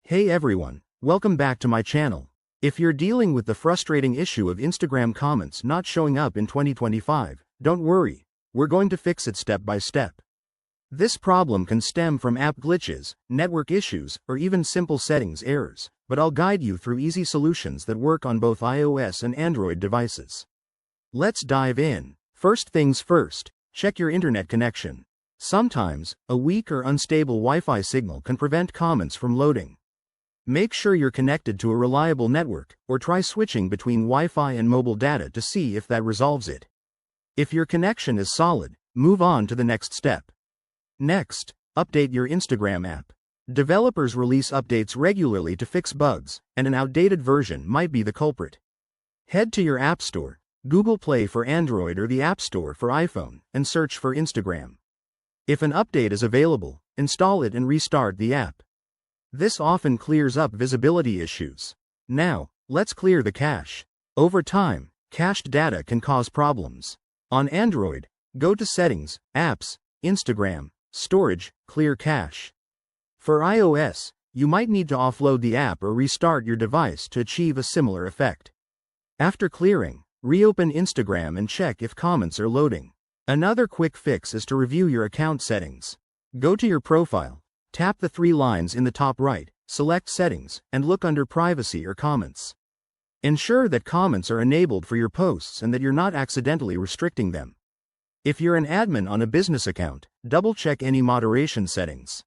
Hey everyone, welcome back to my channel. If you're dealing with the frustrating issue of Instagram comments not showing up in 2025, don't worry, we're going to fix it step by step. This problem can stem from app glitches, network issues, or even simple settings errors, but I'll guide you through easy solutions that work on both iOS and Android devices. Let's dive in. First things first, check your internet connection. Sometimes, a weak or unstable Wi-Fi signal can prevent comments from loading. Make sure you're connected to a reliable network, or try switching between Wi-Fi and mobile data to see if that resolves it. If your connection is solid, move on to the next step. Next, update your Instagram app. Developers release updates regularly to fix bugs, and an outdated version might be the culprit. Head to your App Store, Google Play for Android or the App Store for iPhone, and search for Instagram. If an update is available, install it and restart the app. This often clears up visibility issues. Now, let's clear the cache. Over time, cached data can cause problems. On Android, go to Settings, Apps, Instagram, Storage, Clear Cache. For iOS, you might need to offload the app or restart your device to achieve a similar effect. After clearing, reopen Instagram and check if comments are loading. Another quick fix is to review your account settings. Go to your profile, tap the three lines in the top right, select Settings, and look under Privacy or Comments. Ensure that comments are enabled for your posts and that you're not accidentally restricting them. If you're an admin on a business account, double-check any moderation settings.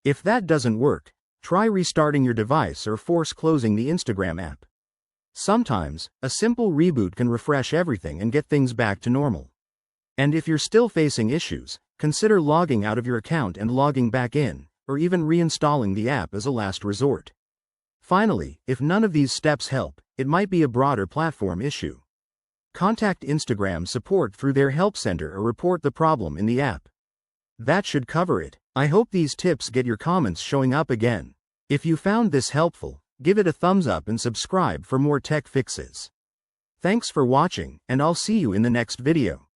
If that doesn't work, try restarting your device or force closing the Instagram app. Sometimes, a simple reboot can refresh everything and get things back to normal. And if you're still facing issues, consider logging out of your account and logging back in, or even reinstalling the app as a last resort. Finally, if none of these steps help, it might be a broader platform issue. Contact Instagram support through their help center or report the problem in the app. That should cover it. I hope these tips get your comments showing up again. If you found this helpful, give it a thumbs up and subscribe for more tech fixes. Thanks for watching, and I'll see you in the next video.